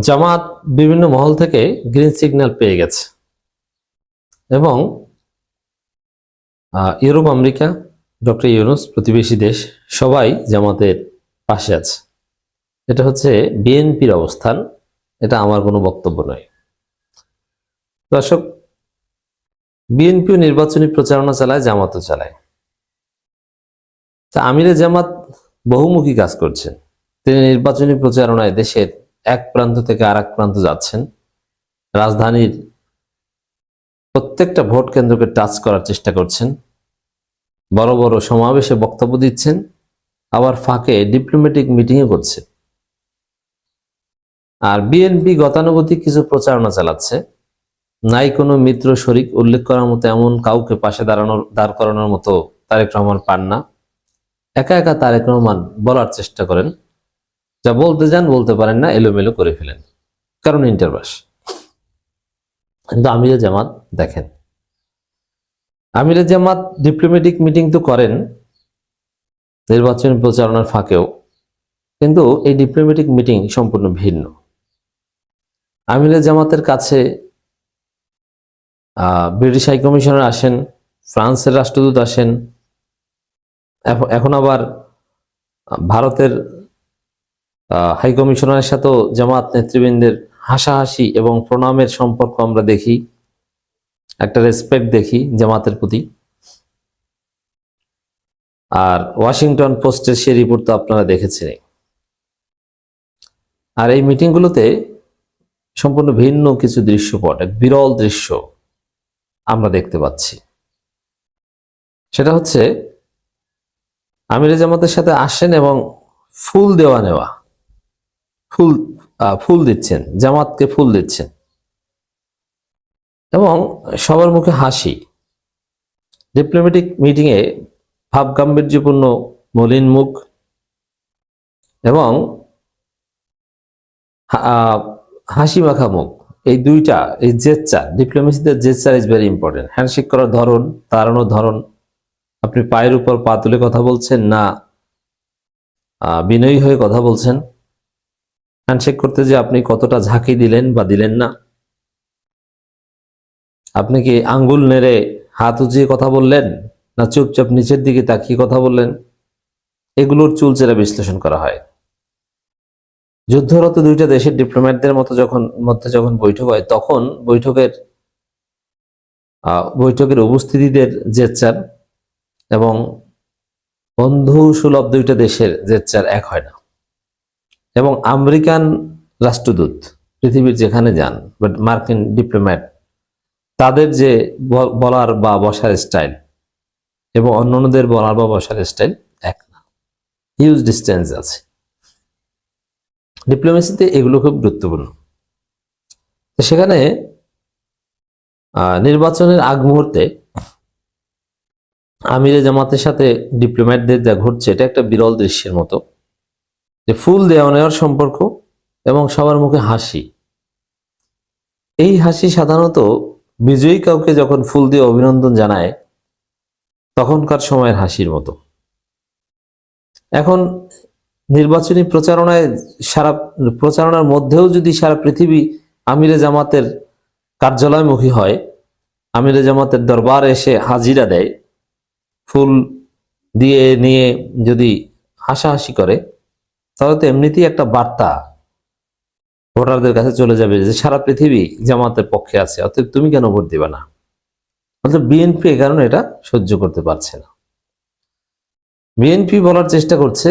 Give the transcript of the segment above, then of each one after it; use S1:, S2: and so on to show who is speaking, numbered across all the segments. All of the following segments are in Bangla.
S1: জামাত বিভিন্ন মহল থেকে গ্রিন সিগন্যাল পেয়ে গেছে এবং ইউরোপ, আমেরিকা, ডক্টর ইউনূস, প্রতিবেশী দেশ সবাই জামাতের পাশে আছে। এটা হচ্ছে বিএনপির অবস্থান, এটা আমার কোনো বক্তব্য নয়। দর্শক, বিএনপিও নির্বাচনী প্রচারণা চালায়, জামাতও চালায়। তা আমিরে জামাত বহুমুখী কাজ করছেন। তিনি নির্বাচনী প্রচারণায় দেশের এক প্রান্ত থেকে আর এক প্রান্ত যাচ্ছেন, রাজধানীর প্রত্যেকটা ভোট কেন্দ্রকে টাচ করার চেষ্টা করছেন, বড় বড় সমাবেশে বক্তব্য দিচ্ছেন, আবার ফাঁকে ডিপ্লোম্যাটিক মিটিংও করছে। আর বিএনপি গতানুগতিক কিছু প্রচারণা চালাচ্ছে, নাই কোনো মিত্র শরিক উল্লেখ করার মতো এমন কাউকে পাশে দাঁড় করানোর মতো তারেক রহমান পান না। একা একা তারেক রহমান বলার চেষ্টা করেন, যা বলতে যান বলতে পারেন না, এলোমেলো করে ফেলেন, কারণ ইন্টারবাস। কিন্তু আমিরে জামাত দেখেন, আমিরে জামাত ডিপ্লোম্যাটিক মিটিং তো করেন নির্বাচনী প্রচারণার ফাঁকেও, কিন্তু এই ডিপ্লোম্যাটিক মিটিং সম্পূর্ণ ভিন্ন। আমিরে জামাতের কাছে ব্রিটিশ হাই কমিশনার আসেন, ফ্রান্সের রাষ্ট্রদূত আসেন, এখন আবার ভারতের হাই কমিশনারের সাথেও জামাত নেতৃবৃন্দের হাসাহাসি এবং প্রণামের সম্পর্ক আমরা দেখি, একটা রেসপেক্ট দেখি জামাতের প্রতি। আর ওয়াশিংটন পোস্টের সে রিপোর্ট তো আপনারা দেখেছেন। আর এই মিটিংগুলোতে সম্পূর্ণ ভিন্ন কিছু দৃশ্যপট, এক বিরল দৃশ্য আমরা দেখতে পাচ্ছি। সেটা হচ্ছে আমিরে জামাতের সাথে আসেন এবং ফুল দেওয়া নেওয়া, ফুল দিচ্ছেন, জামাতকে ফুল দিচ্ছেন এবং সবার মুখে হাসি। ডিপ্লোম্যাটিক মিটিংয়ে ভাব গাম্ভীর্যপূর্ণ মলিন মুখ এবং হাসি মাখা মুখ, এই দুইটা, এই জেস্চার, ডিপ্লোমেসিতে gesture is very important. Handshake করার ধরন, তাড়ানোর ধরন, আপনি পায়ের উপর পা তুলে কথা বলছেন না বিনয়ী হয়ে কথা বলছেন, হ্যান্ডশেক করতে যে আপনি কতটা ঝাঁকি দিলেন বা দিলেন না, আপনি কি আঙ্গুল নেড়ে হাত উঁচিয়ে কথা বললেন না চুপচাপ নিচের দিকে তাকিয়ে কথা বললেন, এগুলোর চুলচেরা বিশ্লেষণ করা হয়। যুদ্ধরত দুইটা দেশের ডিপ্লোম্যাটদের মধ্যে যখন বৈঠক হয়, তখন বৈঠকের উপস্থিতিদের জেচ্চার এবং বন্ধু সুলভ দুইটা দেশের জেচ্চার এক হয় না। এবং আমেরিকান রাষ্ট্রদূত পৃথিবীর যেখানে যান, বাট মার্কিন ডিপ্লোম্যাট, তাদের যে বলার বা বসার স্টাইল এবং অন্যান্যদের বলার বা বসার স্টাইল এক না, হিউজ ডিস্টেন্স আছে। ডিপ্লোমেসিতে এগুলো খুব গুরুত্বপূর্ণ। সেখানে নির্বাচনের আগ মুহূর্তে আমিরে জামাতের সাথে ডিপ্লোম্যাটদের যা ঘটছে, এটা একটা বিরল দৃশ্যের মতো, যে ফুল দেওয়া নেওয়ার সম্পর্ক এবং সবার মুখে হাসি। এই হাসি সাধারণত বিজয়ী কাউকে যখন ফুল দিয়ে অভিনন্দন জানায় তখনকার সময়ের হাসির মতো। এখন নির্বাচনী প্রচারণার মধ্যেও যদি সারা পৃথিবী আমিরে জামাতের কার্যালয়মুখী হয়, আমিরে জামাতের দরবারে এসে হাজিরা দেয়, ফুল দিয়ে নিয়ে যদি হাসাহাসি করে, তাহলে তো এমনিতেই একটা বার্তা ভোটারদের কাছে চলে যাবে যে সারা পৃথিবী জামাতের পক্ষে আছে, অতএব তুমি কেন ভোট দিবে না। অর্থাৎ বিএনপি এই কারণে এটা সহ্য করতে পারছে না। বিএনপি বলার চেষ্টা করছে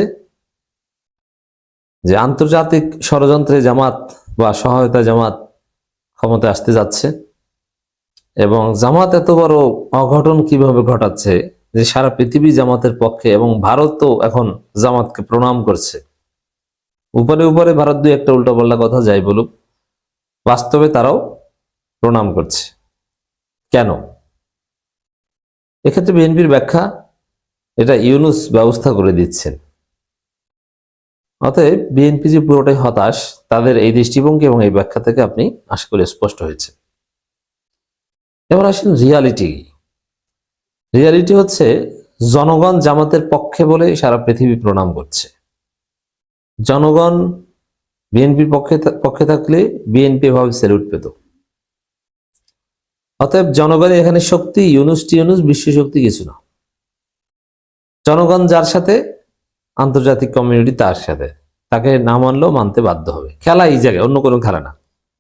S1: যে আন্তর্জাতিক ষড়যন্ত্রে জামাত বা সহায়তা জামাত ক্ষমতায় আসতে যাচ্ছে এবং জামাত এত বড় অঘটন কিভাবে ঘটাচ্ছে যে সারা পৃথিবী জামাতের পক্ষে এবং ভারতও এখন জামাতকে প্রণাম করছে। উপরে উপরে ভারত দুই একটা উল্টাপাল্টা কথা যাই বলুক, বাস্তবে তারাও প্রণাম করছে। কেন? এক্ষেত্রে বিএনপির ব্যাখ্যা, এটা ইউনূস ব্যবস্থা করে দিচ্ছেন। অতএব বিএনপি যে পুরোটাই হতাশ, তাদের এই দৃষ্টিভঙ্গি এবং এই ব্যাখ্যা থেকে আপনি আশা করি স্পষ্ট হয়েছে। এবার আসেন রিয়ালিটি। রিয়ালিটি হচ্ছে জনগণ জামাতের পক্ষে বলে সারা পৃথিবী প্রণাম করছে। জনগণ বিএনপির পক্ষে থাকলে বিএনপি এভাবে স্যালুট পেত। অতএব জনগণের এখানে শক্তি, ইউনুস বিশ্ব শক্তি কিছু না। জনগণ যার সাথে, আন্তর্জাতিক কমিউনিটি তার সাথে, তাকে না মানলেও মানতে বাধ্য হবে। খেলা এই জায়গায়, অন্য কোনো খেলা না।